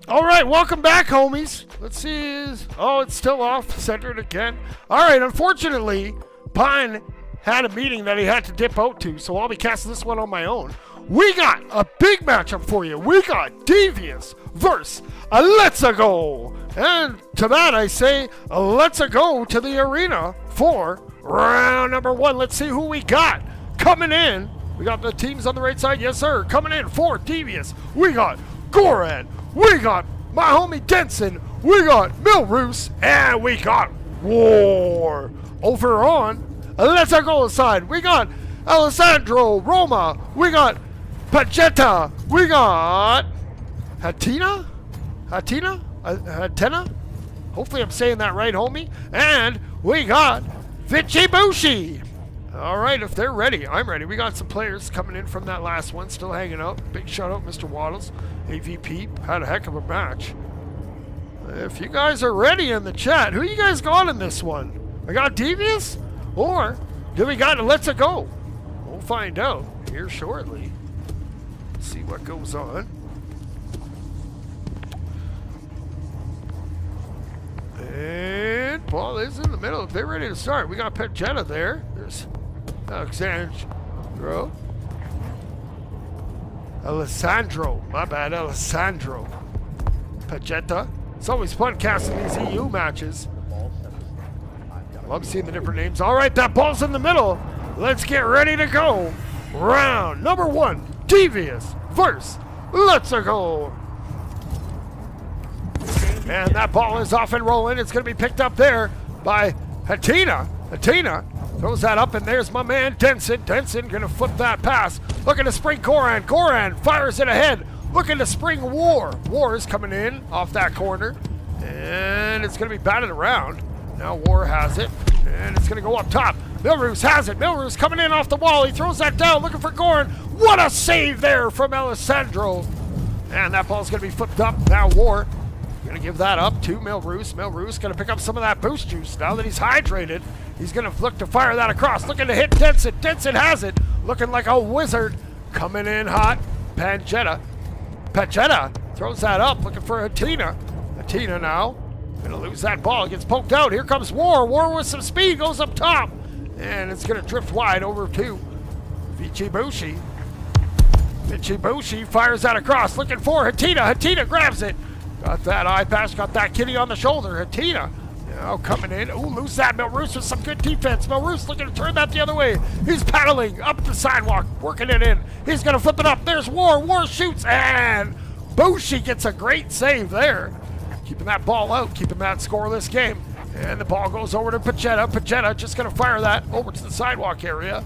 All right, welcome back, homies. Let's see. Oh, it's still off. Centered again. All right, unfortunately, Pine had a meeting that he had to dip out to, so I'll be casting this one on my own. We got a big matchup for you. We got Devious versus Letsagoo. And to that I say, let's go to the arena for round number 1. Let's see who we got coming in. We got the teams on the right side. Yes, sir. Coming in for Devious. We got Goran. We got my homie Denson. We got Milroos. And we got War. Over on Letsagoo side, we got Alessandro, Roma. We got Pagetta. We got Hatena? Hopefully I'm saying that right, homie. And we got Vichibushi. All right, if they're ready, I'm ready. We got some players coming in from that last one, still hanging out. Big shout out, Mr. Waddles. AVP had a heck of a match. If you guys are ready in the chat, who you guys got in this one? I got Devious? Or do we got Letsagoo? We'll find out here shortly. See what goes on. And Paul is in the middle. They're ready to start. We got Pagetta there. There's Alessandro. My bad, Alessandro. Pagetta. It's always fun casting these EU matches. Love seeing the different names. All right, that ball's in the middle. Let's get ready to go. Round number 1, Devious versus Letsagoo. And that ball is off and rolling. It's going to be picked up there by Hatena. Hatena throws that up, and there's my man Denson. Denson going to flip that pass. Looking to spring Goran. Goran fires it ahead. Looking to spring War. War is coming in off that corner. And it's going to be batted around. Now War has it. And it's going to go up top. Milroos has it. Milroos coming in off the wall. He throws that down, looking for Goran. What a save there from Alessandro. And that ball's going to be flipped up. Now War going to give that up to Milroos. Milroos going to pick up some of that boost juice. Now that he's hydrated, he's going to look to fire that across. Looking to hit Denson. Denson has it. Looking like a wizard. Coming in hot. Pagetta throws that up. Looking for Hatena. Hatena now. Gonna lose that ball. Gets poked out. Here comes War. War with some speed goes up top. And it's gonna drift wide over to Vichibushi. Vichibushi fires that across. Looking for Hatena. Hatena grabs it. Got that eye patch. Got that kitty on the shoulder. Hatena now coming in. Ooh, lose that. Milroos with some good defense. Milroos looking to turn that the other way. He's paddling up the sidewalk. Working it in. He's gonna flip it up. There's War. War shoots. And Bushi gets a great save there. Keeping that ball out, keeping that scoreless game. And the ball goes over to Pagetta. Pagetta just going to fire that over to the sidewalk area.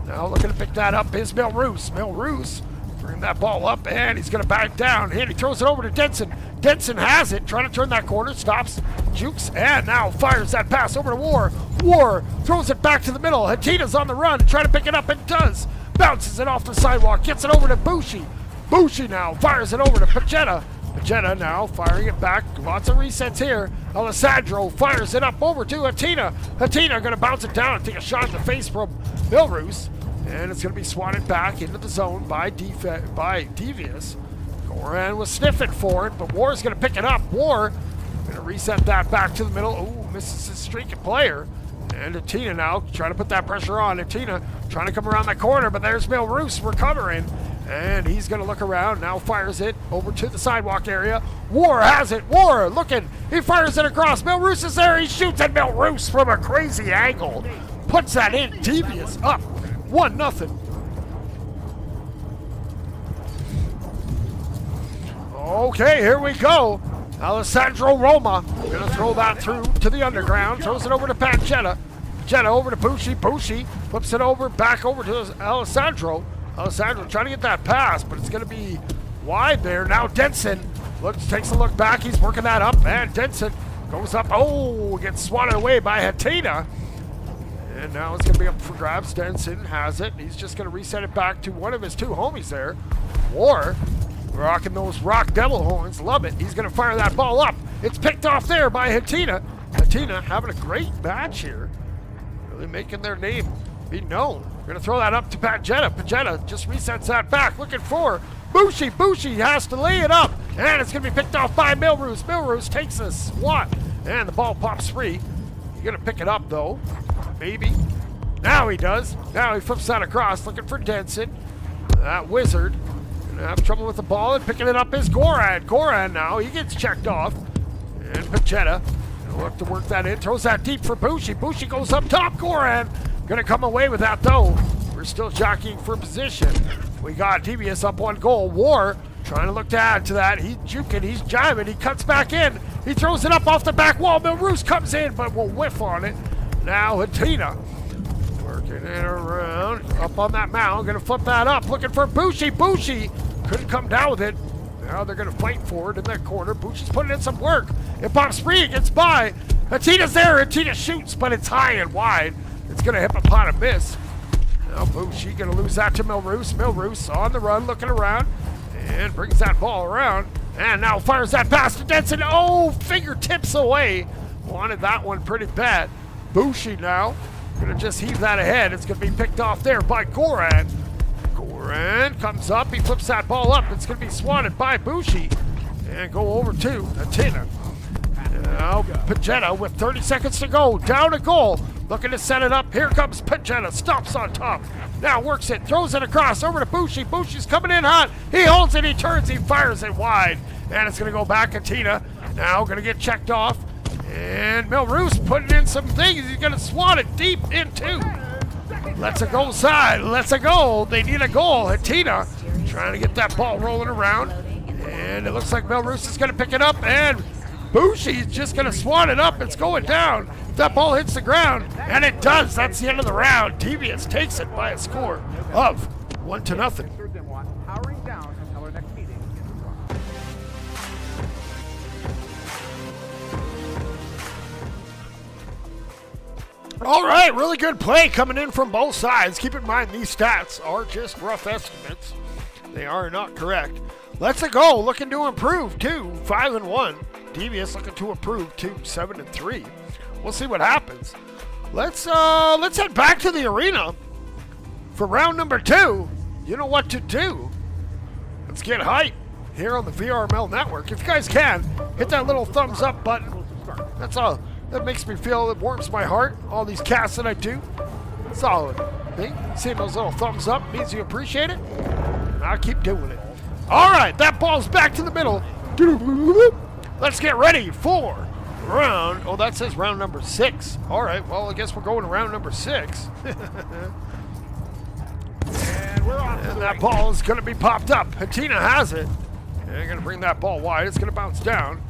Now looking to pick that up is Milroos. Milroos bringing that ball up, and he's going to back down. And he throws it over to Denson. Denson has it, trying to turn that corner, stops, jukes, and now fires that pass over to War. War throws it back to the middle. Hatena's on the run, trying to pick it up, and does. Bounces it off the sidewalk, gets it over to Bushi. Bushi now fires it over to Pagetta. Pagetta now firing it back. Lots of resets here. Alessandro fires it up over to Hatena. Hatena going to bounce it down and take a shot in the face from Milroos. And it's going to be swatted back into the zone by Devious. Goran was sniffing for it, but War's going to pick it up. War going to reset that back to the middle. Ooh, misses his streaking player. And Hatena now trying to put that pressure on. Hatena trying to come around that corner, but there's Milroos recovering. And he's going to look around, now fires it over to the sidewalk area. War has it. War looking. He fires it across. Milroos is there. He shoots at Milroos from a crazy angle. Puts that in. Devious up 1-0. Okay, here we go. Alessandro Roma going to throw that through to the underground. Throws it over to Pagetta. Pagetta over to Bushi. Bushi flips it over, back over to Alessandro. Alessandro trying to get that pass, but it's going to be wide there. Now Denson takes a look back. He's working that up, and Denson goes up. Oh, gets swatted away by Hatena. And now it's going to be up for grabs. Denson has it. He's just going to reset it back to one of his two homies there. War rocking those rock devil horns. Love it. He's going to fire that ball up. It's picked off there by Hatena. Hatena having a great match here. Really making their name be known. We're going to throw that up to Pagetta. Pagetta just resets that back, looking for Bushi. Bushi has to lay it up. And it's going to be picked off by Milroos. Milroos takes a swat. And the ball pops free. He's going to pick it up, though. Maybe. Now he does. Now he flips that across, looking for Denson. That wizard. Gonna have trouble with the ball, and picking it up is Goran. Goran now, he gets checked off. And Pachetta gonna look to work that in. Throws that deep for Bushi. Bushi goes up top. Goran gonna come away with that, though. We're still jockeying for position. We got Devious up 1 goal. War trying to look to add to that. He's juking, he's jiving, he cuts back in. He throws it up off the back wall. Milroos comes in, but will whiff on it. Now Hatina working it around. Up on that mound, gonna flip that up. Looking for Bushi. Bushi couldn't come down with it. Now they're gonna fight for it in that corner. Bushi's putting in some work. It pops free, it gets by. Hatina's there, Hatina shoots, but it's high and wide. It's gonna hit upon a miss. Now Bushi gonna lose that to Milroos. Milroos on the run, looking around, and brings that ball around. And now fires that pass to Denson. Oh, fingertips away. Wanted that one pretty bad. Bushi now gonna just heave that ahead. It's gonna be picked off there by Goran. Goran comes up, he flips that ball up. It's gonna be swatted by Bushi. And go over to Hatina. Now Pachetta with 30 seconds to go. Down a goal. Looking to set it up. Here comes Pachetta. Stops on top. Now works it. Throws it across over to Bushi. Bushi's coming in hot. He holds it. He turns. He fires it wide. And it's going to go back. Hatina now going to get checked off. And Milroos putting in some things. He's going to swat it deep into. Letsagoo side. Letsagoo. They need a goal. Hatina trying to get that ball rolling around. And it looks like Milroos is going to pick it up. And Bushi's just going to swat it up. It's going down. That ball hits the ground, and it does. That's the end of the round. Devious takes it by a score of 1-0. All right, really good play coming in from both sides. Keep in mind, these stats are just rough estimates. They are not correct. Letsagoo looking to improve to 5-1. Devious looking to improve to 7-3. We'll see what happens. Let's head back to the arena for round number 2. You know what to do. Let's get hype here on the VRML network. If you guys can, hit that little thumbs up button. That's all. That makes me feel, it warms my heart. All these casts that I do. Solid thing. Seeing those little thumbs up means you appreciate it. I'll keep doing it. All right, that ball's back to the middle. Let's get ready for round. Oh, that says round number 6. All right, well, I guess we're going to round number 6. And that ball is going to be popped up. Hatina has it. And they're going to bring that ball wide. It's going to bounce down.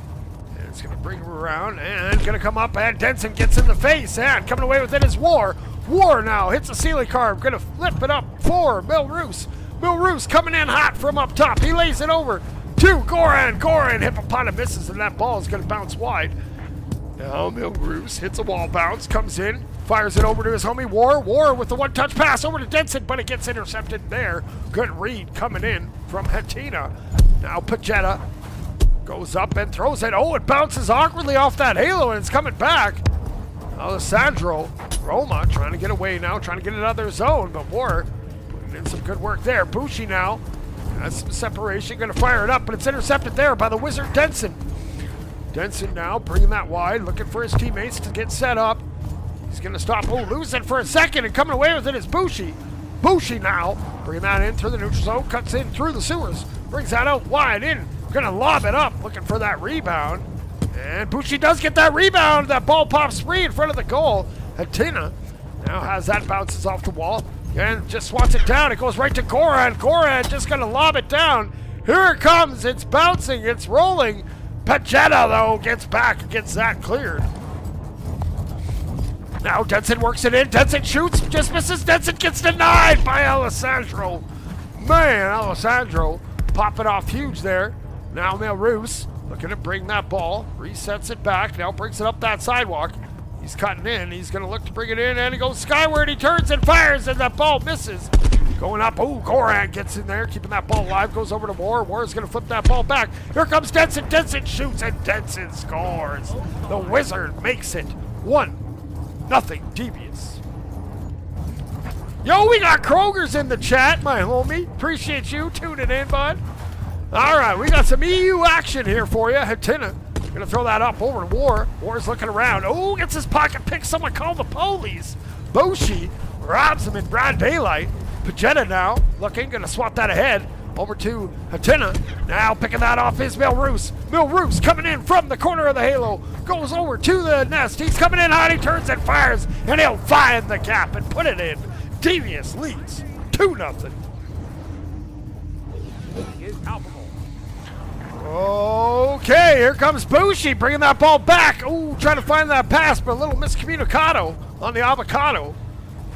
And it's going to bring her around. And going to come up. And Denson gets in the face. And coming away with it is War. War now hits a ceiling carve. Going to flip it up for Milroos. Milroos coming in hot from up top. He lays it over to Goran. Goran Hippopotame misses. And that ball is going to bounce wide. Now Milroos hits a wall bounce. Comes in. Fires it over to his homie War. War with the one-touch pass over to Denson, but it gets intercepted there. Good read coming in from Hatina. Now Pachetta goes up and throws it. Oh, it bounces awkwardly off that halo, and it's coming back. Alessandro Roma trying to get away now, trying to get it out of their zone, but War putting in some good work there. Bushi now has some separation, going to fire it up, but it's intercepted there by the wizard Denson. Denson now bringing that wide, looking for his teammates to get set up. He's going to stop. Oh, losing for a second, and coming away with it is Bushi. Bushi now bringing that in through the neutral zone, cuts in through the sewers, brings that out wide in, going to lob it up, looking for that rebound. And Bushi does get that rebound. That ball pops free in front of the goal. Hatina now has that, bounces off the wall, and just swats it down. It goes right to Goran. Goran just going to lob it down. Here it comes. It's bouncing. It's rolling. Pachetta, though, gets back and gets that cleared. Now Denson works it in. Denson shoots, just misses. Denson gets denied by Alessandro. Man, Alessandro popping off huge there. Now Milroos looking to bring that ball. Resets it back. Now brings it up that sidewalk. He's cutting in. He's going to look to bring it in, and he goes skyward. He turns and fires, and that ball misses. Going up. Oh, Goran gets in there, keeping that ball alive. Goes over to War. War is going to flip that ball back. Here comes Denson. Denson shoots, and Denson scores. The Wizard makes it 1-0 Devious. Yo, we got Kroger's in the chat, my homie. Appreciate you tuning in, bud. All right, we got some EU action here for you. Hatina gonna throw that up over to War. War's looking around. Oh, gets his pocket pick. Someone called the police. Boshi robs him in broad daylight. Pajetta now looking, gonna swat that ahead over to Hatina. Now picking that off is Milroos. Milroos coming in from the corner of the halo. Goes over to the nest. He's coming in hot. He turns and fires, and he'll find the gap and put it in. Devious leads 2-0. Is palpable. Okay, here comes Bushi bringing that ball back. Ooh, trying to find that pass, but a little miscommunicado on the avocado.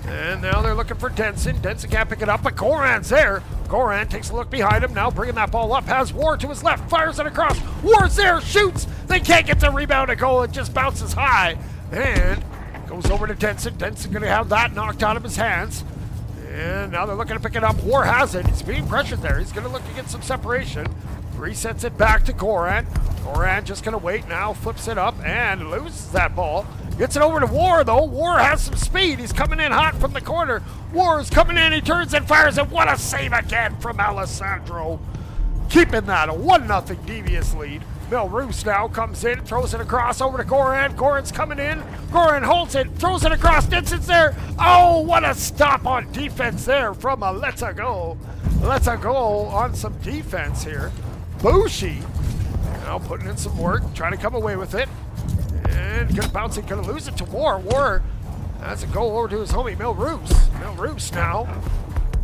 And now they're looking for Denson. Denson can't pick it up, but Goran's there. Goran takes a look behind him, now bringing that ball up. Has War to his left, fires it across. War's there, shoots. They can't get the rebound to goal. It just bounces high. And goes over to Denson. Denson going to have that knocked out of his hands. And now they're looking to pick it up. War has it. He's being pressured there. He's going to look to get some separation. Resets it back to Goran. Goran just going to wait now. Flips it up and loses that ball. Gets it over to War, though. War has some speed. He's coming in hot from the corner. War is coming in. He turns and fires it. What a save again from Alessandro. Keeping that a 1-0 Devious lead. Milroos now comes in, throws it across over to Goran. Goran's coming in. Goran holds it, throws it across. Denson's there. Oh, what a stop on defense there from a Letsagoo. Letsagoo on some defense here. Bushi now putting in some work, trying to come away with it. And gonna bounce it, gonna lose it to War. War has it go over to his homie Milroos. Milroos now.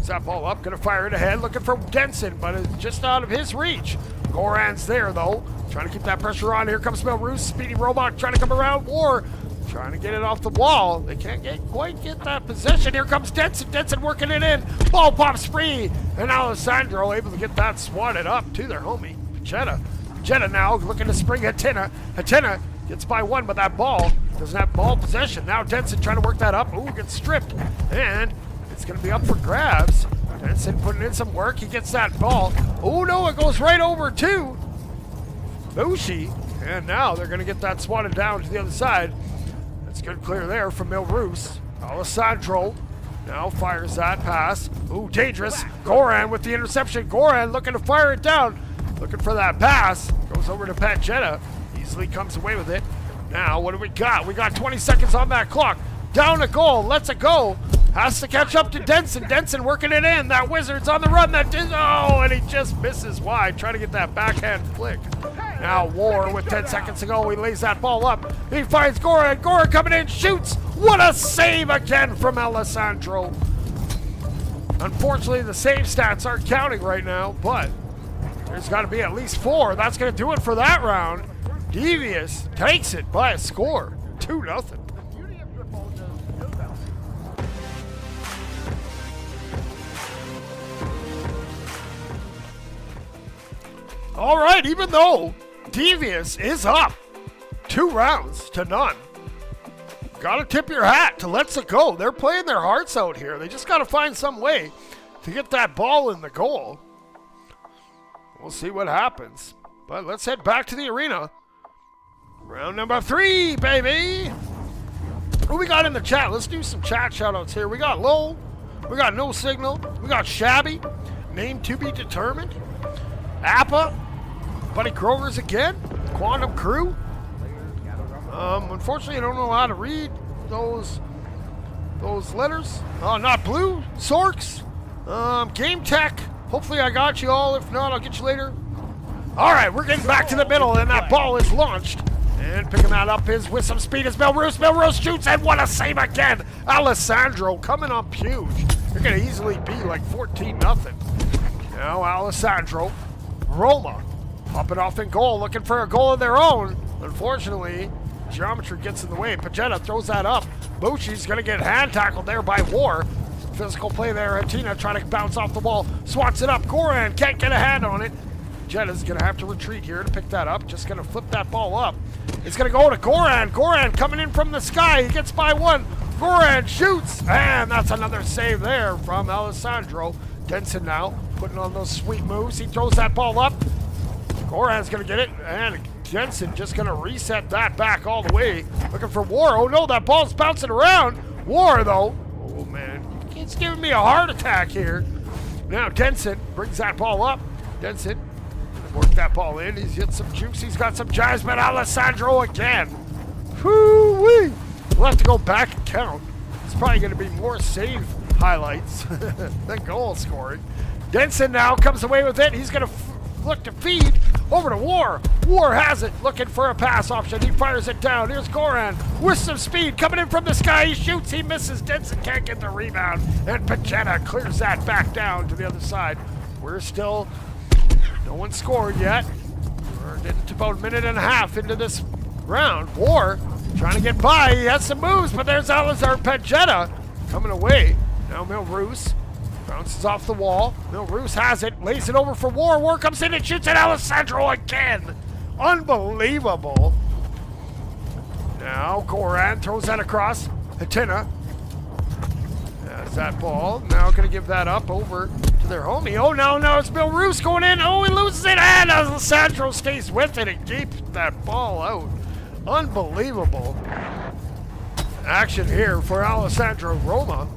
Is that ball up, gonna fire it ahead, looking for Denson, but it's just out of his reach. Goran's there though, trying to keep that pressure on. Here comes Milroos, speedy robot trying to come around. War trying to get it off the wall. They can't quite get that possession. Here comes Denson. Denson working it in. Ball pops free, and Alessandro able to get that swatted up to their homie Pajetta. Pajetta now looking to spring Hatina. Hatina gets by one, but that ball doesn't have ball possession. Now Denson trying to work that up. Ooh, gets stripped, and it's going to be up for grabs. Denson putting in some work. He gets that ball. Oh no, it goes right over to Bushi, and now they're going to get that swatted down to the other side. That's good clear there from Milroos. Alessandro now fires that pass. Ooh, dangerous. Goran with the interception. Goran looking to fire it down. Looking for that pass. Goes over to Pajetta. Easily comes away with it. Now, what do we got? We got 20 seconds on that clock. Down a goal. Letsagoo. Has to catch up to Denson. Denson working it in. That Wizard's on the run. Oh, and he just misses wide. Trying to get that backhand flick. Now War with 10 seconds to go. He lays that ball up. He finds Goran. Goran coming in. Shoots. What a save again from Alessandro. Unfortunately, the save stats aren't counting right now, but there's got to be at least 4. That's going to do it for that round. Devious takes it by a score. 2-0. All right, even though Devious is up 2 rounds to none, gotta tip your hat to Letsagoo. They're playing their hearts out here. They just gotta find some way to get that ball in the goal. We'll see what happens. But let's head back to the arena. Round number 3, baby. Who we got in the chat? Let's do some chat shoutouts here. We got Lowell. We got No Signal. We got Shabby. Name to be determined. Appa. Buddy Kroger's again. Quantum Crew. Unfortunately, I don't know how to read those letters. Not Blue. Sorks. Game Tech. Hopefully I got you all. If not, I'll get you later. All right, we're getting back to the middle, and that ball is launched. And picking that up is with some speed is Milroos. Milroos shoots, and what a save again. Alessandro coming up huge. They're going to easily be like 14-0. Now Alessandro. Roma popping off in goal, looking for a goal of their own. Unfortunately, geometry gets in the way. Pajetta throws that up. Bushi's going to get hand tackled there by War. Physical play there. Hatina trying to bounce off the ball. Swats it up. Goran can't get a hand on it. Pajetta's going to have to retreat here to pick that up. Just going to flip that ball up. It's going to go to Goran. Goran coming in from the sky. He gets by one. Goran shoots. And that's another save there from Alessandro. Denson now putting on those sweet moves. He throws that ball up. Goran's going to get it. And Denson just going to reset that back all the way. Looking for War. Oh, no, that ball's bouncing around. War, though. Oh, man. It's giving me a heart attack here. Now Denson brings that ball up. Denson Work that ball in. He's hit some jukes. He's got some jives, but Alessandro again. Whoo-wee. We'll have to go back and count. It's probably going to be more save highlights than goal scoring. Denson now comes away with it. He's going to look to feed over to War. War has it, looking for a pass option. He fires it down. Here's Goran with some speed coming in from the sky. He shoots, he misses. Denson can't get the rebound, and Pagetta clears that back down to the other side. We're still, no one scored yet. We're into about a minute and a half into this round. War trying to get by. He has some moves, but there's Alizar Pagetta coming away. Now Milroos bounces off the wall. Milroos has it, lays it over for War. War comes in and shoots at Alessandro again. Unbelievable. Now Goran throws that across. Hatina has that ball. Now going to give that up over to their homie. Oh, no, it's Milroos going in. Oh, he loses it, and Alessandro stays with it and keeps that ball out. Unbelievable action here for Alessandro Roma.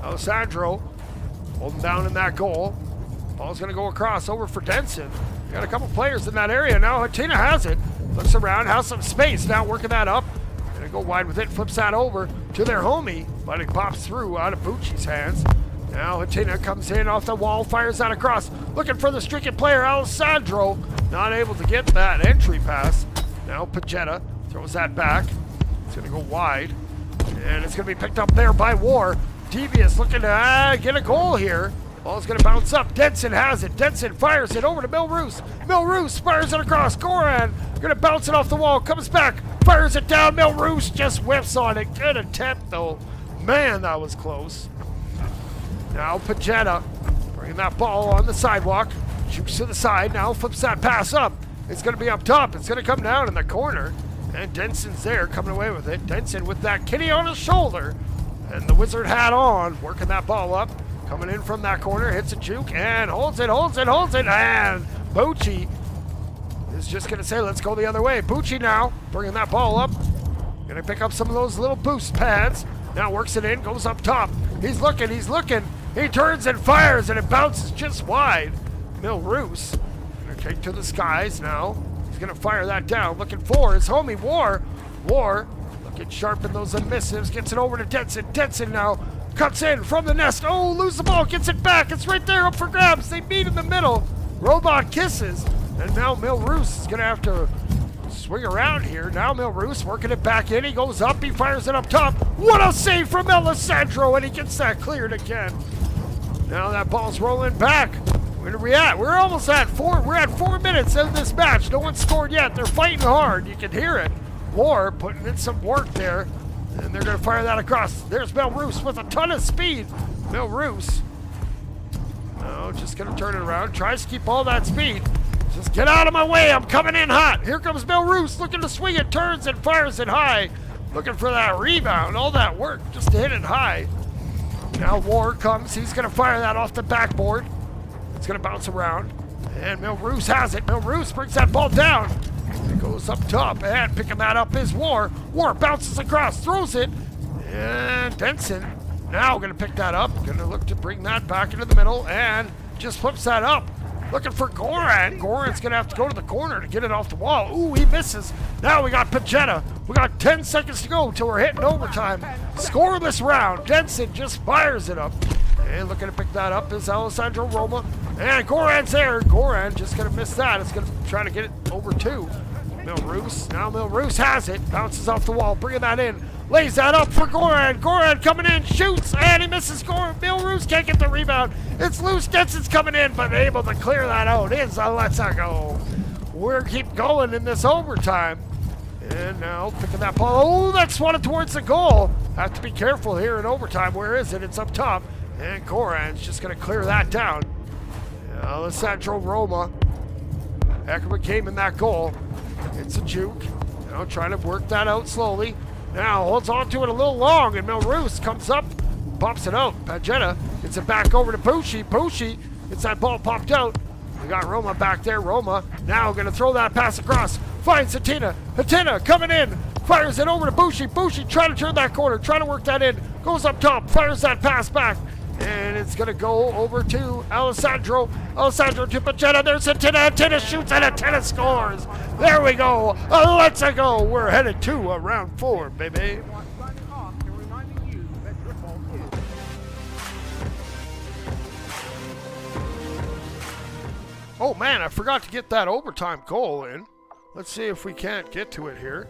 Alessandro holding down in that goal. Ball's going to go across over for Denson. Got a couple players in that area. Now Hatina has it. Looks around, has some space. Now working that up. Going to go wide with it. Flips that over to their homie. But it pops through out of Bucci's hands. Now Hatina comes in off the wall. Fires that across. Looking for the stricken player, Alessandro. Not able to get that entry pass. Now Pagetta throws that back. It's going to go wide. And it's going to be picked up there by War. Devious looking to get a goal here. Ball's going to bounce up. Denson has it. Denson fires it over to Milroos. Milroos fires it across. Goran going to bounce it off the wall. Comes back. Fires it down. Milroos just whiffs on it. Good attempt, though. Man, that was close. Now Pagetta bringing that ball on the sidewalk. Shoots to the side. Now flips that pass up. It's going to be up top. It's going to come down in the corner. And Denson's there coming away with it. Denson with that kitty on his shoulder. And the Wizard hat on, working that ball up. Coming in from that corner, hits a juke, and holds it. And Bucci is just going to say, let's go the other way. Bucci now, bringing that ball up. Going to pick up some of those little boost pads. Now works it in, goes up top. He's looking. He turns and fires, and it bounces just wide. Milroos going to take to the skies now. He's going to fire that down, looking for his homie, War. War looking sharp in those missives, gets it over to Denson. Denson now cuts in from the nest. Oh, lose the ball, gets it back. It's right there up for grabs. They meet in the middle. Robot kisses. And now Milroos is going to have to swing around here. Now Milroos working it back in. He goes up. He fires it up top. What a save from Alessandro, and he gets that cleared again. Now that ball's rolling back. Where are we at? We're almost at 4. We're at 4 minutes of this match. No one's scored yet. They're fighting hard. You can hear it. War putting in some work there. And they're going to fire that across. There's Milroos with a ton of speed. Milroos. No, just going to turn it around. Tries to keep all that speed. Just get out of my way. I'm coming in hot. Here comes Milroos looking to swing it. Turns and fires it high. Looking for that rebound. All that work just to hit it high. Now War comes. He's going to fire that off the backboard. It's going to bounce around. And Milroos has it. Milroos brings that ball down. It goes up top, and picking that up is War. War bounces across, throws it, and Denson now going to pick that up. Going to look to bring that back into the middle, and just flips that up. Looking for Goran. Goran's going to have to go to the corner to get it off the wall. Ooh, he misses. Now we got Pagetta. We got 10 seconds to go till we're hitting overtime. Scoreless round. Denson just fires it up. And looking to pick that up is Alessandro Roma. And Goran's there. Goran just going to miss that. It's going to try to get it over to Milroos. Now Milroos has it. Bounces off the wall. Bringing that in. Lays that up for Goran. Goran coming in. Shoots. And he misses. Milroos can't get the rebound. It's loose. Denson's coming in, but able to clear that out. It's a Letsagoo. We're keep going in this overtime. And now picking that ball. Oh, that's swatted towards the goal. Have to be careful here in overtime. Where is it? It's up top. And Goran's just going to clear that down. Alessandro Roma. Heck of a game in that goal. It's a juke. Now trying to work that out slowly. Now holds on to it a little long, and Milroos comes up, pops it out. Pagetta gets it back over to Bucci. Bucci gets that ball popped out. We got Roma back there. Roma now going to throw that pass across. Finds Hatina. Hatina coming in. Fires it over to Bucci. Bucci trying to turn that corner. Trying to work that in. Goes up top. Fires that pass back. And it's going to go over to Alessandro. Alessandro to Pagetta. There's Hatina. Hatina shoots and Hatina scores. There we go. Letsagoo. We're headed to round 4, baby. Oh, man, I forgot to get that overtime goal in. Let's see if we can't get to it here.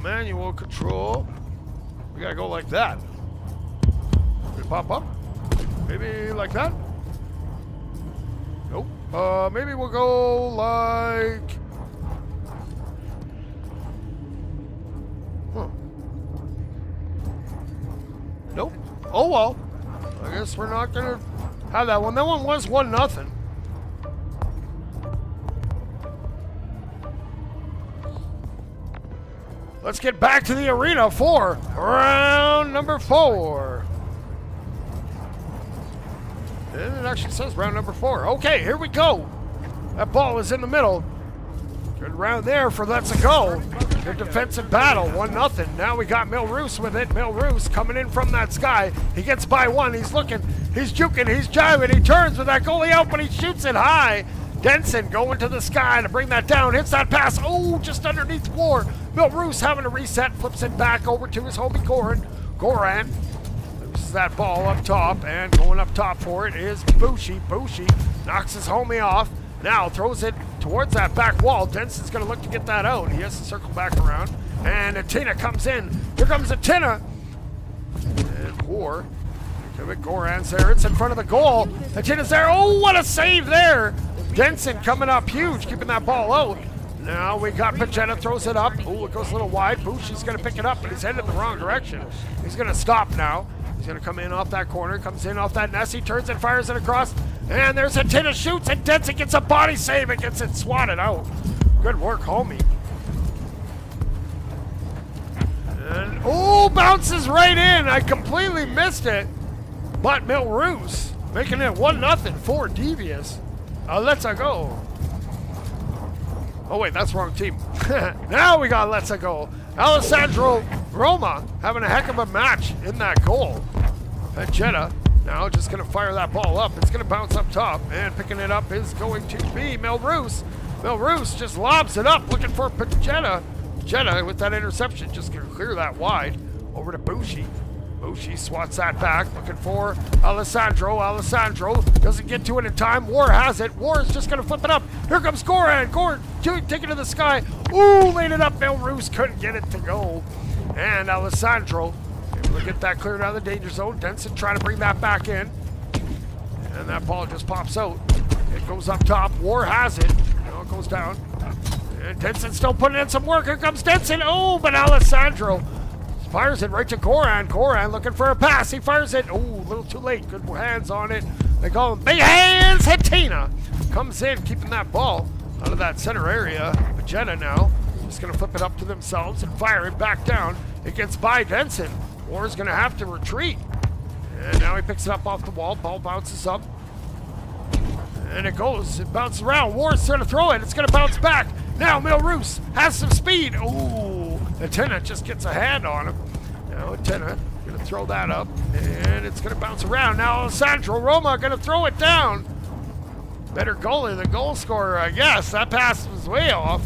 Manual control. We got to go like that. Pop up? Maybe like that? Nope. Maybe we'll go like... Huh. Nope. Oh well. I guess we're not gonna have that one. That one was 1-0. Let's get back to the arena for round number 4. And it actually says round number 4. Okay, here we go. That ball is in the middle. Good round there for Letsagoo. Good defensive battle, 1-0. Now we got Milroos with it. Milroos coming in from that sky. He gets by one. He's looking. He's juking. He's jiving. He turns with that goalie out, but he shoots it high. Denson going to the sky to bring that down. Hits that pass. Oh, just underneath War. Milroos having to reset. Flips it back over to his homie Goran. That ball up top, and going up top for it is Bushi. Bushi knocks his homie off. Now throws it towards that back wall. Denson's going to look to get that out. He has to circle back around. And Hatina comes in. Here comes Hatina. And War. Goran's there. It's in front of the goal. Hatina's there. Oh, what a save there. Denson coming up huge, keeping that ball out. Now we got Pagetta, throws it up. Oh, it goes a little wide. Bushi's going to pick it up, but he's headed in the wrong direction. He's going to stop now. He's going to come in off that corner, comes in off that nest. He turns and fires it across. And there's Hatina, shoots, and Denson gets a body save and gets it swatted out. Good work, homie. And, oh, bounces right in. I completely missed it. But Milroos making it 1-0 for Devious. Letsagoo. Oh, wait, that's wrong team. Now we got Letsagoo. Alessandro Roma having a heck of a match in that goal. Pagetta now just going to fire that ball up. It's going to bounce up top, and picking it up is going to be Milroos. Milroos just lobs it up, looking for Pagetta. Pagetta with that interception just going to clear that wide over to Bushi. Bushi swats that back, looking for Alessandro. Alessandro doesn't get to it in time. War has it. War is just going to flip it up. Here comes Goran. Goran take it to the sky. Ooh, laid it up. Milroos couldn't get it to go. And Alessandro able to get that cleared out of the danger zone. Denson trying to bring that back in. And that ball just pops out. It goes up top. War has it. Now it goes down. And Denson still putting in some work. Here comes Denson. Oh, but Alessandro fires it right to Goran. Goran looking for a pass. He fires it. Oh, a little too late. Good hands on it. They call him big hands. Hatina comes in, keeping that ball out of that center area. Pagetta now just going to flip it up to themselves and fire it back down. It gets by Denson. War's going to have to retreat. And now he picks it up off the wall. Ball bounces up. And it goes. It bounces around. War's going to throw it. It's going to bounce back. Now Milroos has some speed. Ooh. Hatina just gets a hand on him. Now Hatina going to throw that up. And it's going to bounce around. Now Alessandro Roma going to throw it down. Better goalie than goal scorer, I guess. That pass was way off.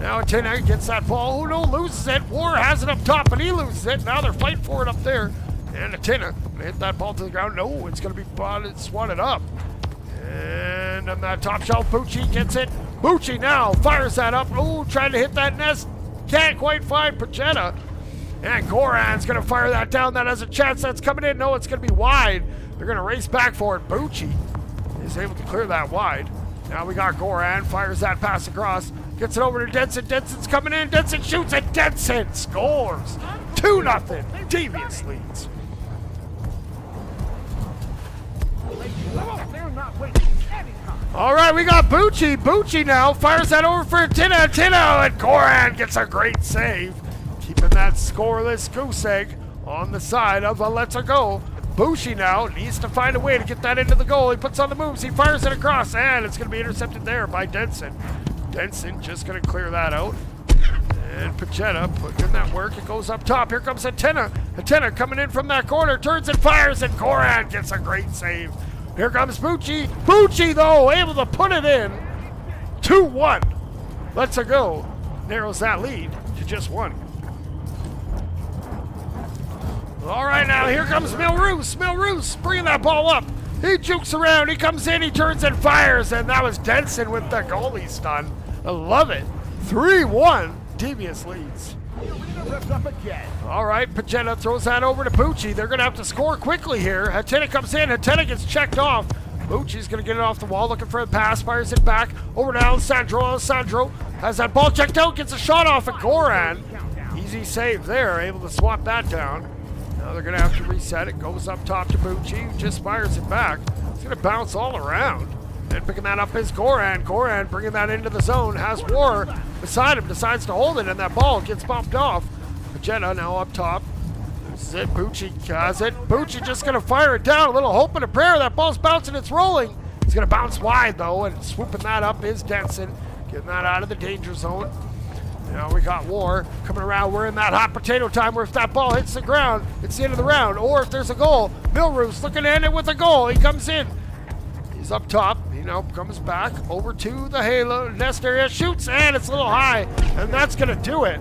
Now Hatina gets that ball. Oh no, loses it. War has it up top, and he loses it. Now they're fighting for it up there. And Hatina going to hit that ball to the ground. No, it's going to be swatted up. And on that top shelf, Bucci gets it. Bucci now fires that up. Oh, trying to hit that nest. Can't quite find Pagetta. And Goran's going to fire that down. That has a chance. That's coming in. No, it's going to be wide. They're going to race back for it. Bucci is able to clear that wide. Now we got Goran. Fires that pass across. Gets it over to Denson. Denson's coming in. Denson shoots it. Denson scores. 2-0. Devious leads. All right, we got Bucci. Bucci now fires that over for Hatina. Hatina, and Goran gets a great save, keeping that scoreless goose egg on the side of Letsagoo. Bucci now needs to find a way to get that into the goal. He puts on the moves. He fires it across, and it's going to be intercepted there by Denson. Denson just going to clear that out. And Pagetta putting in that work. It goes up top. Here comes Antenna. Antenna coming in from that corner. Turns and fires, and Goran gets a great save. Here comes Bucci. Bucci, though, able to put it in. 2-1. Letsagoo narrows that lead to just 1. All right, now here comes Milroos. Milroos bringing that ball up. He jukes around. He comes in. He turns and fires, and that was Denson with the goalie stun. I love it. 3-1. Devious leads. All right, Pagetta throws that over to Bucci. They're going to have to score quickly here. Hatena comes in. Hatena gets checked off. Bucci's going to get it off the wall, looking for a pass. Fires it back over to Alessandro. Alessandro has that ball checked out, gets a shot off at Goran. Easy save there, able to swap that down. Now they're going to have to reset it. Goes up top to Bucci, who just fires it back. It's going to bounce all around. And picking that up is Goran. Goran bringing that into the zone. Has War beside him. Decides to hold it, and that ball gets bumped off. Pagetta now up top. This is it. Bucci has it. Bucci just going to fire it down. A little hope and a prayer. That ball's bouncing. It's rolling. He's going to bounce wide, though, and swooping that up is Denson. Getting that out of the danger zone. Now we got War coming around. We're in that hot potato time where if that ball hits the ground, it's the end of the round. Or if there's a goal, Milroos looking to end it with a goal. He comes in. He's up top. He now comes back over to the Halo nest area, shoots, and it's a little high, and that's going to do it.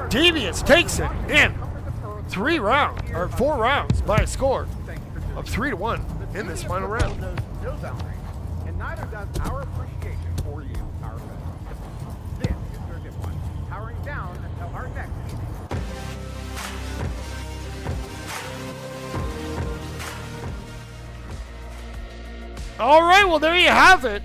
Devious takes it in 4 rounds by a score of 3-1 in this final round. And neither does our appreciation for you, our friends. This is your good one. Powering down until our next meeting. All right, well, there you have it.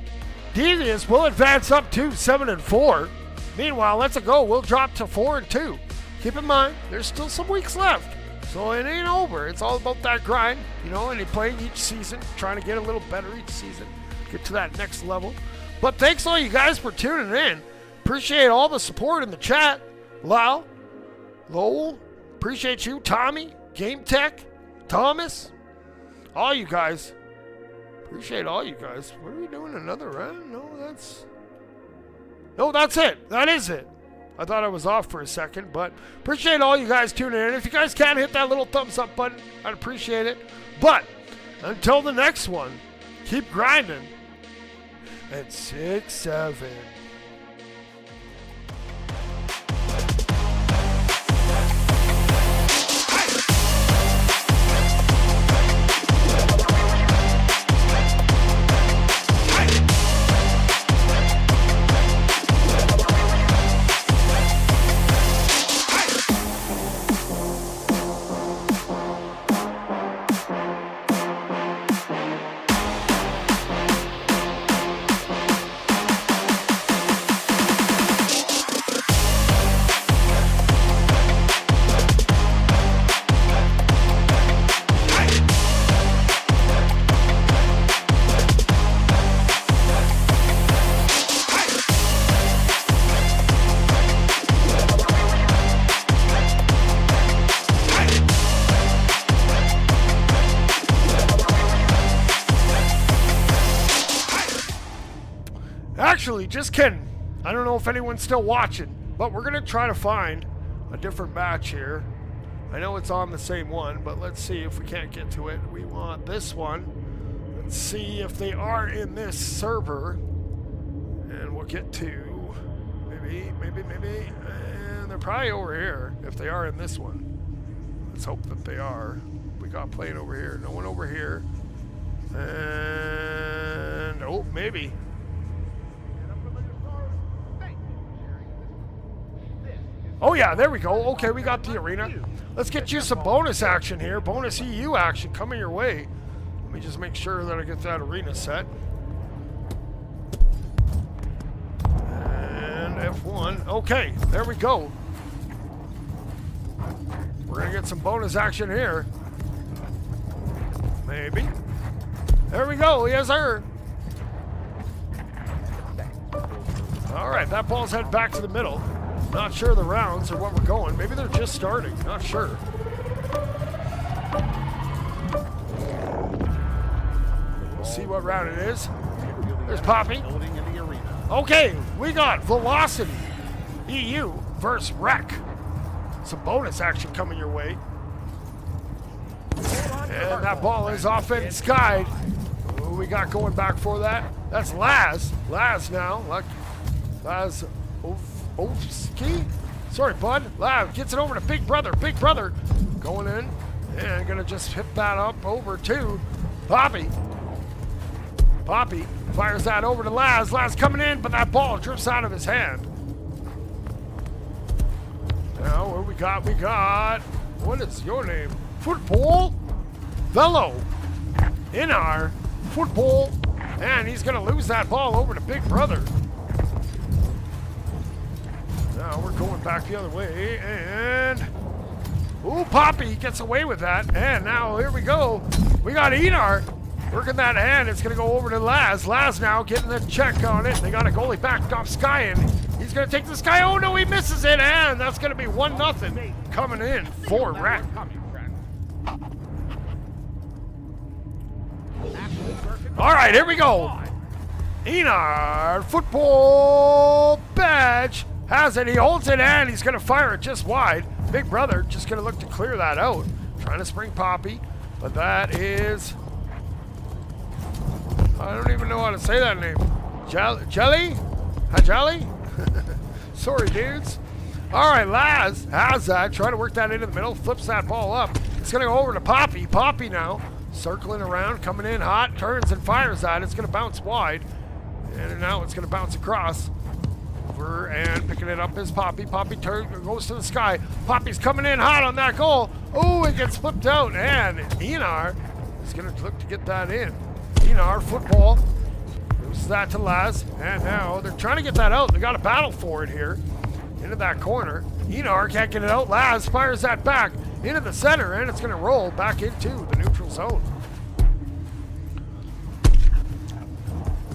Devious will advance up to 7-4. Meanwhile, Letsagoo will drop to 4-2. Keep in mind, there's still some weeks left, so it ain't over. It's all about that grind, you know, and you're playing each season, trying to get a little better each season, get to that next level. But thanks all you guys for tuning in. Appreciate all the support in the chat. Lyle, Lowell, appreciate you, Tommy, Game Tech, Thomas, all you guys. Appreciate all you guys. What are we doing? Another round? No, that's it. That is it. I thought I was off for a second, but appreciate all you guys tuning in. If you guys can hit that little thumbs up button, I'd appreciate it. But until the next one, keep grinding at 6-7. Actually, just kidding. I don't know if anyone's still watching, but we're going to try to find a different match here. I know it's on the same one, but let's see if we can't get to it. We want this one. Let's see if they are in this server. And we'll get to maybe. And they're probably over here if they are in this one. Let's hope that they are. We got playing over here. No one over here. And, oh, maybe. Oh yeah, there we go. Okay, we got the arena. Let's get you some bonus action here. Bonus EU action coming your way. Let me just make sure that I get that arena set. And F1. Okay, there we go. We're going to get some bonus action here. Maybe. There we go. Yes, sir. All right, that ball's headed back to the middle. Not sure the rounds or what we're going. Maybe they're just starting. Not sure. We'll see what round it is. There's Poppy. Okay, we got Velocity EU versus Wreck. Some bonus action coming your way. And that ball is off and skied. Who we got going back for that? That's Laz. Laz now. Laz Ovski? Sorry, bud. Laz gets it over to Big Brother. Big Brother going in. And gonna just hit that up over to Poppy. Poppy fires that over to Laz. Laz coming in, but that ball drifts out of his hand. Now, what we got? We got... What is your name? Football? Velo. In our football. And he's going to lose that ball over to Big Brother. Now, we're going back the other way. And... Ooh, Poppy gets away with that. And now, here we go. We got Enar working that hand. It's going to go over to Laz. Laz now getting the check on it. They got a goalie backed off Sky, and he's going to take the Sky. Oh, no, he misses it. And that's going to be 1-0 coming in for Rat. All right, here we go. Enar, football badge, has it. He holds it, and he's going to fire it just wide. Big Brother just going to look to clear that out. Trying to spring Poppy, but that is... I don't even know how to say that name. Jelly? Hajali? Sorry, dudes. All right, Laz has that. Trying to work that into the middle. Flips that ball up. It's going to go over to Poppy. Poppy now circling around, coming in hot, turns and fires that. It's going to bounce wide. And now it's going to bounce across. Over and picking it up is Poppy. Poppy goes to the Sky. Poppy's coming in hot on that goal. Oh, it gets flipped out. And Enar is going to look to get that in. Enar, football, loses that to Laz, and now they're trying to get that out. They got a battle for it here, into that corner. Enar can't get it out. Laz fires that back into the center, and it's going to roll back into the neutral zone.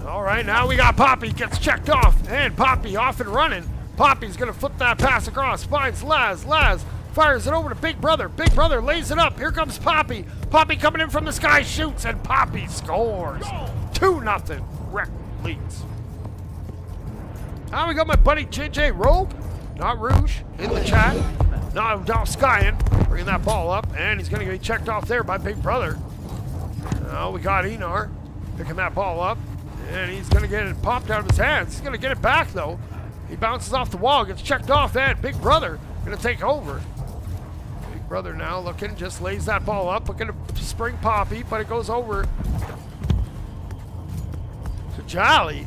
All right, now we got Poppy, gets checked off, and Poppy off and running. Poppy's going to flip that pass across, finds Laz. Laz fires it over to Big Brother. Big Brother lays it up. Here comes Poppy. Poppy coming in from the Sky, shoots, and Poppy scores. 2-0. Wreck leads. Now we got my buddy JJ Robe, not Rouge, in the chat. Now Skyin bringing that ball up, and he's going to get checked off there by Big Brother. Now we got Enar picking that ball up, and he's going to get it popped out of his hands. He's going to get it back, though. He bounces off the wall, gets checked off, and Big Brother going to take over. Big Brother now looking, just lays that ball up, looking to spring Poppy, but it goes over to Jolly.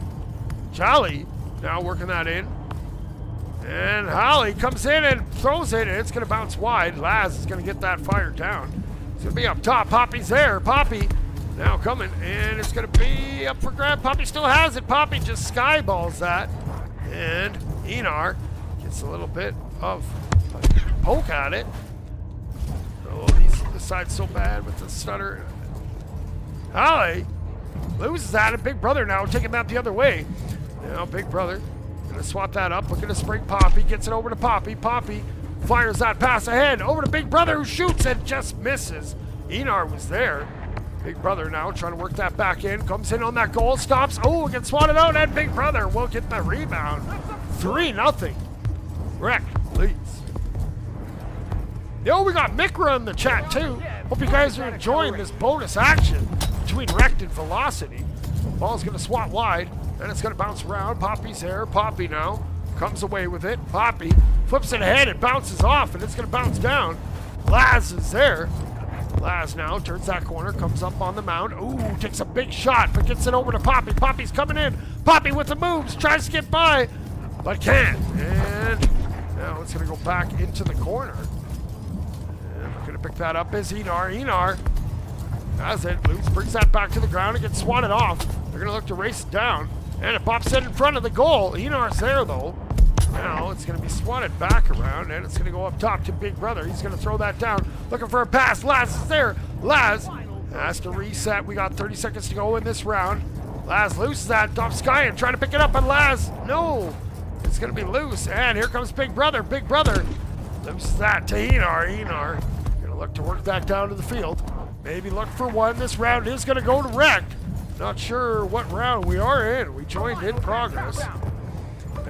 Jolly now working that in. And Holly comes in and throws it, and it's going to bounce wide. Laz is going to get that fired down. It's going to be up top. Poppy's there. Poppy now coming, and it's going to be up for grab. Poppy still has it. Poppy just skyballs that. And Enar gets a little bit of a poke at it. Oh, this side's so bad with the stutter. Holly loses that, and Big Brother now taking that the other way. Now Big Brother gonna swap that up, looking to spring Poppy, gets it over to Poppy. Poppy fires that pass ahead, over to Big Brother, who shoots and just misses. Enar was there. Big Brother now trying to work that back in, comes in on that goal, stops, oh, gets swatted out, and Big Brother will get the rebound. 3-0. Wreck leads. Yo, we got Mikra in the chat too. Hope you guys are enjoying this bonus action between Wrecked and Velocity. Ball's gonna swat wide, and it's gonna bounce around. Poppy's there. Poppy now comes away with it. Poppy flips it ahead, it bounces off, and it's gonna bounce down. Laz is there. Laz now turns that corner, comes up on the mound. Ooh, takes a big shot, but gets it over to Poppy. Poppy's coming in. Poppy with the moves, tries to get by, but can't. And now it's gonna go back into the corner. And we're gonna pick that up as Enar. Enar has it, Luce brings that back to the ground and gets swatted off. They're gonna look to race it down, and it pops it in front of the goal. Enar's there though. Now it's gonna be swatted back around, and it's gonna go up top to Big Brother. He's gonna throw that down, looking for a pass. Laz is there. Laz has to reset. We got 30 seconds to go in this round. Laz loses that, off Sky and trying to pick it up, and Laz, no, it's gonna be loose. And here comes Big Brother. Big Brother loses that to Enar. Enar gonna look to work that down to the field. Maybe look for one. This round is gonna go to Wreck. Not sure what round we are in. We joined in progress.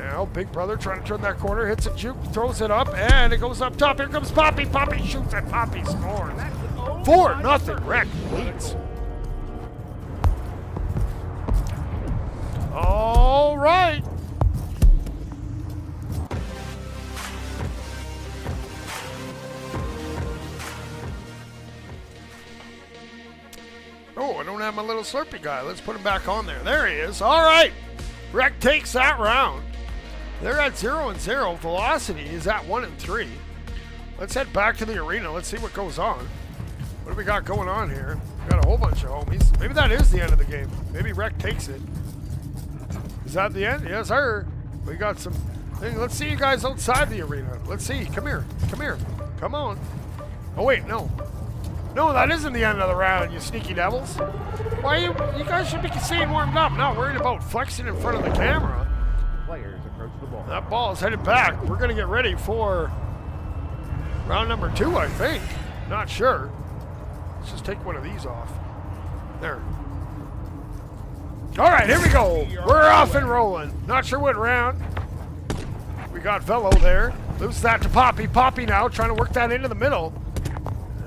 Now, Big Brother trying to turn that corner, hits a juke, throws it up, and it goes up top. Here comes Poppy. Poppy shoots, and Poppy scores. 4-0. Wreck leads. All right. Oh, I don't have my little Slurpee guy. Let's put him back on there. There he is. All right. Wreck takes that round. They're at 0-0. Velocity is at 1-3. Let's head back to the arena. Let's see what goes on. What do we got going on here? We got a whole bunch of homies. Maybe that is the end of the game. Maybe Wreck takes it. Is that the end? Yes, sir. We got some thing. Let's see you guys outside the arena. Let's see. Come here. Come here. Come on. Oh, wait. No. No, that isn't the end of the round, you sneaky devils. Why you guys should be staying warmed up, not worried about flexing in front of the camera. Players approach the ball. That ball is headed back. We're going to get ready for round number 2, I think. Not sure. Let's just take one of these off. There. All right, here we go. We're off and rolling. Not sure what round. We got Velo there. Lose that to Poppy. Poppy now trying to work that into the middle.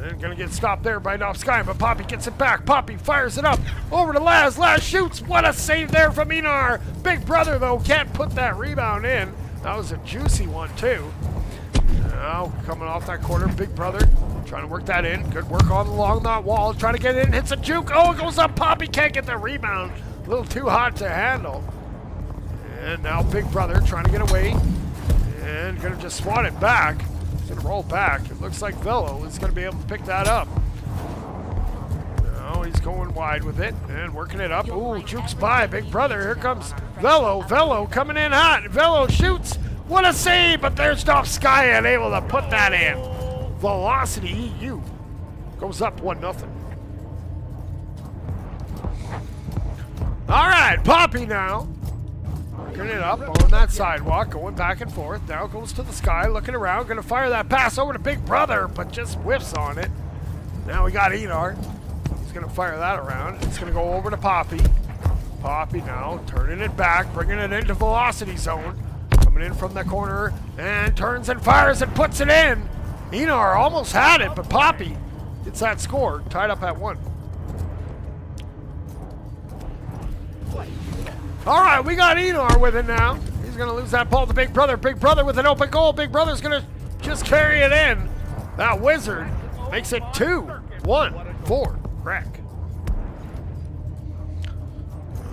And gonna get stopped there by Sky, but Poppy gets it back. Poppy fires it up over to Laz. Laz shoots. What a save there from Enar. Big Brother, though, can't put that rebound in. That was a juicy one, too. Now, coming off that corner, Big Brother trying to work that in. Good work along that wall. Trying to get in. Hits a juke. Oh, it goes up. Poppy can't get the rebound. A little too hot to handle. And now Big Brother trying to get away. And gonna just swat it back. He's going to roll back. It looks like Velo is going to be able to pick that up. Now he's going wide with it and working it up. Ooh, jukes by Big Brother. Here comes Velo. Velo coming in hot. Velo shoots. What a save, but there's Sky and able to put that in. Velocity EU goes up 1-0. All right, Poppy now. Working it up on that sidewalk, going back and forth. Now goes to the sky, looking around, going to fire that pass over to Big Brother, but just whiffs on it. Now we got Enar. He's going to fire that around. It's going to go over to Poppy. Poppy now turning it back, bringing it into velocity zone. Coming in from the corner and turns and fires and puts it in. Enar almost had it, but Poppy gets that score, tied up at 1. All right, we got Enar with it now. He's going to lose that ball to Big Brother. Big Brother with an open goal. Big Brother's going to just carry it in. That wizard makes it 2-1 Wreck.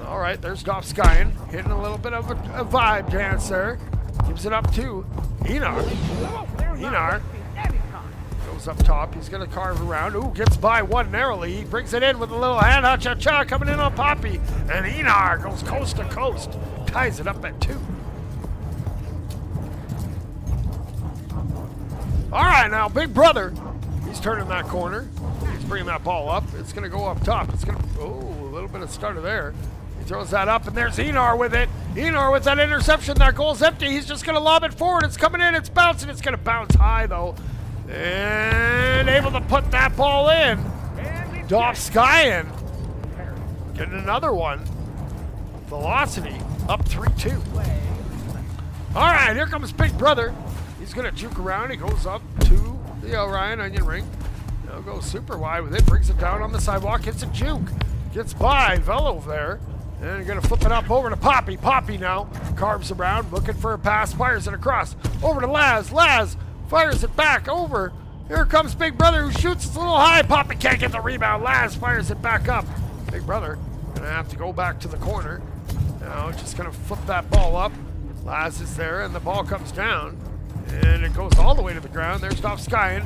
All right, there's Skyen hitting a little bit of a vibe dance there. Gives it up to Enar. Enar goes up top. He's going to carve around. Ooh, gets by one narrowly. He brings it in with a little hand cha-cha coming in on Poppy. And Enar goes coast to coast. Ties it up at 2. All right, now Big Brother. He's turning that corner. He's bringing that ball up. It's going to go up top. It's going to, oh, a little bit of stutter there. He throws that up, and there's Enar with it. Enar with that interception. That goal's empty. He's just going to lob it forward. It's coming in. It's bouncing. It's going to bounce high, though. And able to put that ball in. Skyen getting another one. Velocity up 3-2. All right, here comes Big Brother. He's going to juke around. He goes up to the Orion onion ring. Now goes super wide with it. Brings it down on the sidewalk. Hits a juke. Gets by Velo there. And you're going to flip it up over to Poppy. Poppy now carves around, looking for a pass, fires it across. Over to Laz. Laz fires it back over. Here comes Big Brother who shoots. It's a little high. Poppy can't get the rebound. Laz fires it back up. Big Brother going to have to go back to the corner. Now just going to flip that ball up. Laz is there, and the ball comes down. And it goes all the way to the ground. There's Skyen.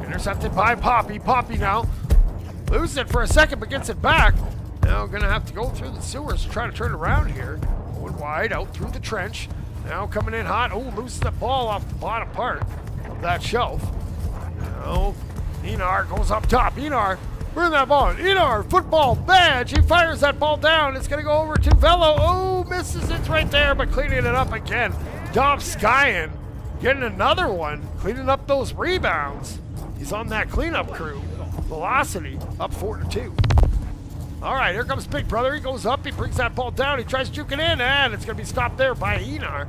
Intercepted by Poppy. Poppy now loses it for a second, but gets it back. Now going to have to go through the sewers to try to turn around here. Going wide, out through the trench. Now coming in hot. Oh, loses the ball off the bottom part of that shelf. Now Enar goes up top. Enar, bring that ball in. Enar, football badge. He fires that ball down. It's going to go over to Velo. Oh, misses it right there, but cleaning it up again. Skyen getting another one, cleaning up those rebounds. He's on that cleanup crew. Velocity up 4-2. All right, here comes Big Brother. He goes up. He brings that ball down. He tries juking in, and it's going to be stopped there by Enar.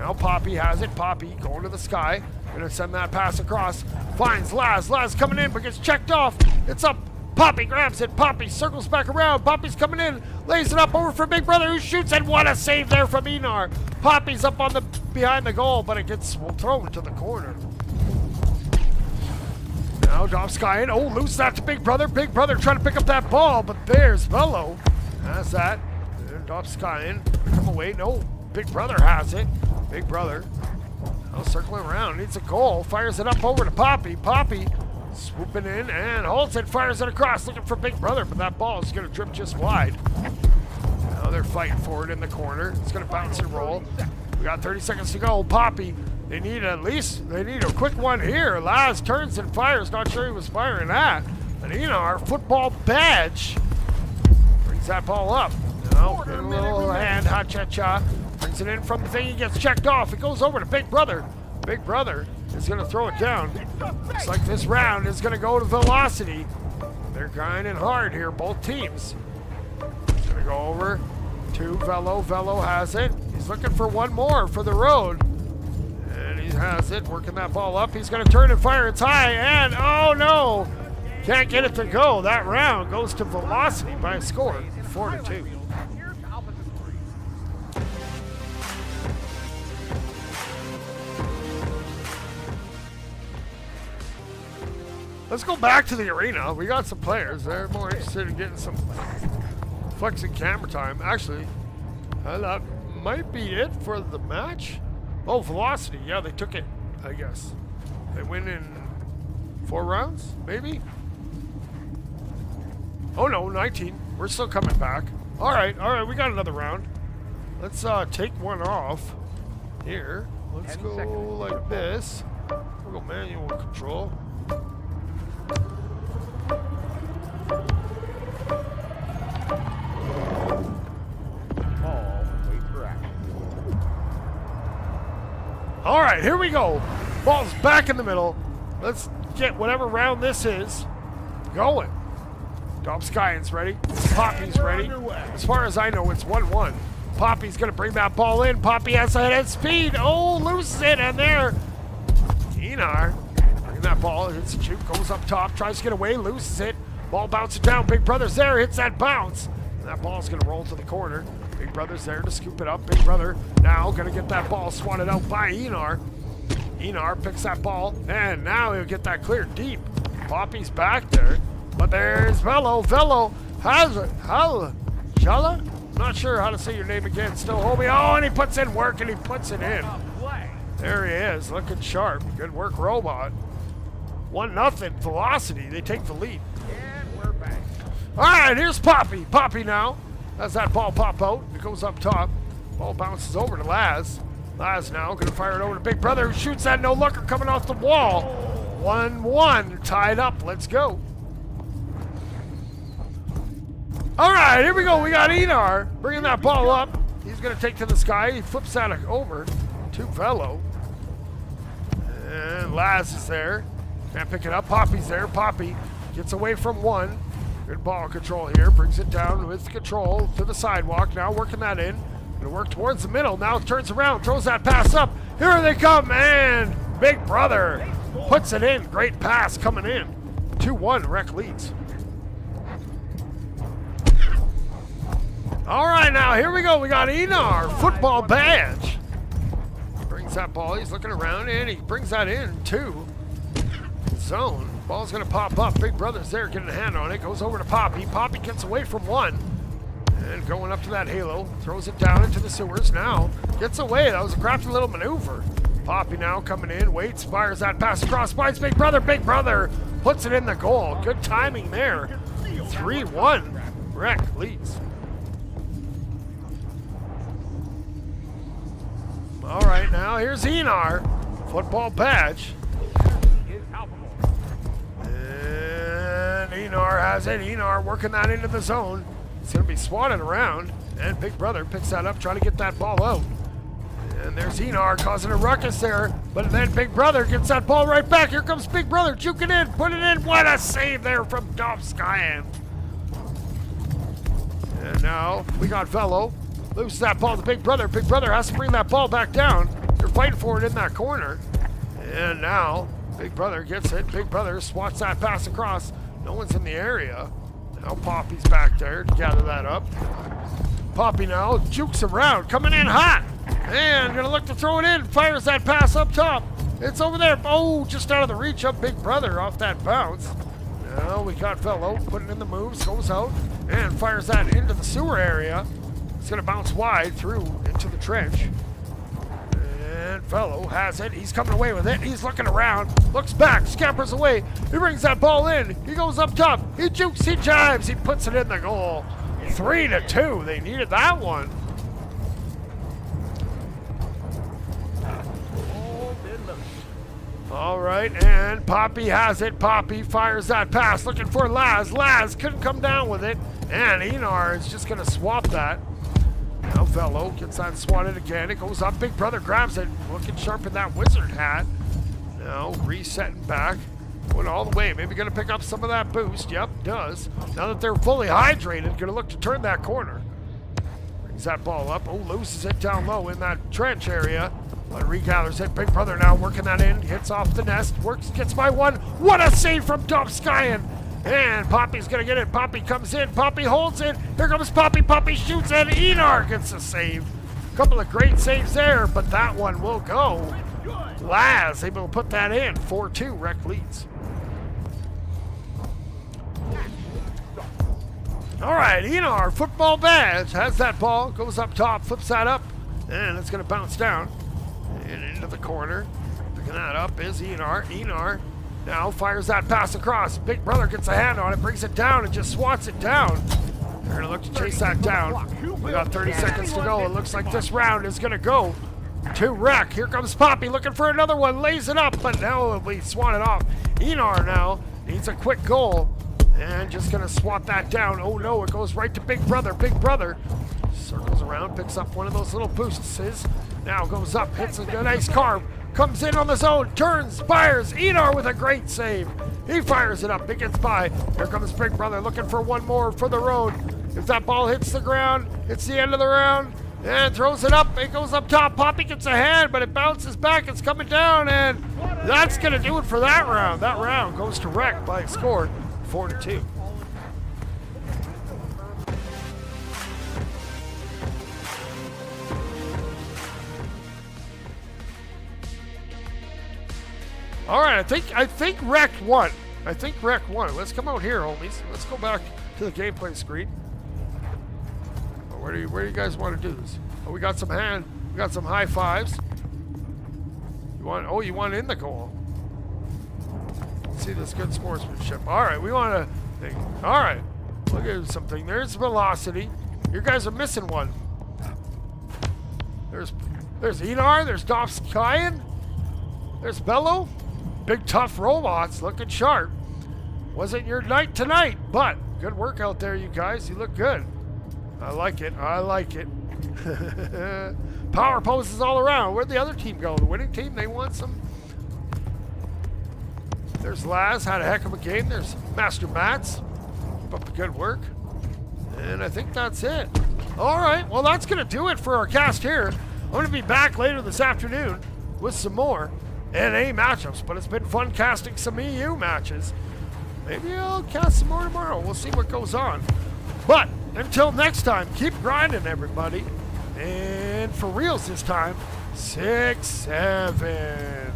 Now Poppy has it. Poppy going to the sky. Gonna send that pass across. Finds Laz. Laz coming in, but gets checked off. It's up. Poppy grabs it. Poppy circles back around. Poppy's coming in. Lays it up over for Big Brother, who shoots, and what a save there from Enar. Poppy's up on the behind the goal, but it gets thrown to the corner. Now Dovskyan. Oh, loses that to Big Brother. Big Brother trying to pick up that ball, but there's Velo. Has that. And Dovskyan. Come away. No, Big Brother has it. Big Brother. Now circling around. Needs a goal. Fires it up over to Poppy. Poppy swooping in and holds it. Fires it across. Looking for Big Brother, but that ball is going to drip just wide. Now they're fighting for it in the corner. It's going to bounce and roll. We got 30 seconds to go. Poppy. They need a quick one here. Laz turns and fires. Not sure he was firing that. And Enar, football badge, brings that ball up. Now, get a little hand, ha-cha-cha. Brings it in from the thing. He gets checked off. It goes over to Big Brother. Big Brother is going to throw it down. Looks like this round is going to go to Velocity. They're grinding hard here, both teams. It's going to go over to Velo. Velo has it. He's looking for one more for the road. He has it, working that ball up. He's going to turn and fire. It's high, and oh no! Can't get it to go. That round goes to Velocity by a score, 4-2. Let's go back to the arena. We got some players. They're more interested in getting some flexing camera time. Actually, that might be it for the match. Oh, Velocity. Yeah, they took it, I guess. They win in 4 rounds, maybe? Oh, no, 19. We're still coming back. All right, we got another round. Let's take one off here. Let's go like this. We'll go manual control. All right, here we go. Ball's back in the middle. Let's get whatever round this is going. Dovskyan's ready. Poppy's ready. As far as I know, it's 1-1. Poppy's going to bring that ball in. Poppy has a head speed. Oh, loses it, and there. Enar bringing that ball. Hits the shoot, goes up top, tries to get away, loses it. Ball bounces down. Big Brother's there, hits that bounce. And that ball's going to roll to the corner. Big Brother's there to scoop it up. Big Brother now going to get that ball swatted out by Enar. Enar picks that ball, and now he'll get that clear deep. Poppy's back there, but there's Velo. Velo has it. Shala? Not sure how to say your name again. Still homie. Oh, and he puts in work, and he puts it in. There he is, looking sharp. Good work, Robot. 1-0, Velocity. They take the lead. And we're back. All right, here's Poppy. Poppy now. As that ball pop out, it goes up top. Ball bounces over to Laz. Laz now going to fire it over to Big Brother, who shoots that no-looker coming off the wall. 1-1, tied up. Let's go. All right, here we go. We got Enar bringing that ball up. He's going to take to the sky. He flips that over to Velo. And Laz is there. Can't pick it up. Poppy's there. Poppy gets away from one. Good ball control here. Brings it down with control to the sidewalk. Now working that in. Going to work towards the middle. Now turns around. Throws that pass up. Here they come. And Big Brother puts it in. Great pass coming in. 2-1. Rec leads. All right, now here we go. We got Enar. Football badge. Brings that ball. He's looking around, and he brings that in to zone. Ball's going to pop up. Big Brother's there getting a hand on it. Goes over to Poppy. Poppy gets away from one. And going up to that halo. Throws it down into the sewers. Now gets away. That was a crafty little maneuver. Poppy now coming in. Waits. Fires that pass across. Finds Big Brother. Big Brother puts it in the goal. Good timing there. 3-1. Rec leads. All right, now here's Enar. Football badge. And Enar has it. Enar working that into the zone. It's going to be swatted around. And Big Brother picks that up, trying to get that ball out. And there's Enar causing a ruckus there. But then Big Brother gets that ball right back. Here comes Big Brother. Juke it in. Put it in. What a save there from Dovskyan. And now we got Velo. Loses that ball to Big Brother. Big Brother has to bring that ball back down. They're fighting for it in that corner. And now, Big Brother gets it. Big Brother swats that pass across. No one's in the area. Now Poppy's back there to gather that up. Poppy now jukes around, coming in hot. And gonna look to throw it in. Fires that pass up top. It's over there. Oh, just out of the reach of Big Brother off that bounce. Now we got Fellow putting in the moves, goes out, and fires that into the sewer area. It's gonna bounce wide through into the trench. And Fellow has it. He's coming away with it. He's looking around, looks back, scampers away. He brings that ball in. He goes up top. He jukes, he jives, he puts it in the goal. 3-2. They needed that one. All right, and Poppy has it. Poppy fires that pass, looking for Laz. Laz couldn't come down with it, and Enar is just going to swap that. Now Fellow gets that swatted again. It goes up. Big Brother grabs it, looking sharp in that wizard hat. Now resetting back, going all the way. Maybe going to pick up some of that boost. Yep, does. Now that they're fully hydrated, going to look to turn that corner. Brings that ball up. Oh, loses it down low in that trench area. But regathers it. Big Brother now working that in. Hits off the nest. Works, gets by one. What a save from Dovskyan. And Poppy's going to get it. Poppy comes in. Poppy holds it. Here comes Poppy. Poppy shoots, and Enar gets a save. A couple of great saves there, but that one will go. Laz able to put that in. 4-2. Rec leads. All right, Enar, football badge, has that ball. Goes up top, flips that up, and it's going to bounce down. And into the corner. Picking that up is Enar. Enar now fires that pass across. Big Brother gets a hand on it, brings it down, and just swats it down. They're going to look to chase that down. We got 30 seconds to go. It looks like this round is going to go to Rec. Here comes Poppy looking for another one. Lays it up, but now it'll be swatted off. Enar now needs a quick goal. And just going to swat that down. Oh no, it goes right to Big Brother. Big Brother circles around, picks up one of those little boosts. Now goes up, hits a nice carve, comes in on the zone, turns, fires. Enar with a great save. He fires it up, it gets by. Here comes Big Brother looking for one more for the road. If that ball hits the ground, it's the end of the round. And throws it up, it goes up top. Poppy gets a hand, but it bounces back, it's coming down, and that's going to do it for that round. That round goes to Rec by a score 4-2. All right, I think Rec won. I think Rec won. Let's come out here, homies. Let's go back to the gameplay screen. Where do you guys want to do this? Oh, we got some high fives. You want in the goal. Let's see this good sportsmanship. All right, we want to. All right, look at something. There's velocity. You guys are missing one. There's Enar. There's Dovskyan. There's Bello. Big tough robots looking sharp. Wasn't your night tonight, but good work out there, you guys. You look good. I like it. I like it. Power poses all around. Where'd the other team go? The winning team, they won some. There's Laz, had a heck of a game. There's Master Mats. Keep up the good work. And I think that's it. All right, well, that's going to do it for our cast here. I'm going to be back later this afternoon with some more NA matchups, but it's been fun casting some EU matches. Maybe I'll cast some more tomorrow. We'll see what goes on. But until next time, keep grinding, everybody. And for reals this time, 6-7.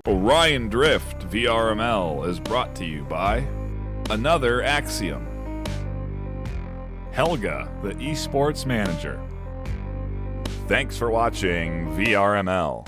Orion Drift VRML is brought to you by Another Axiom, Helga, the esports manager. Thanks for watching VRML.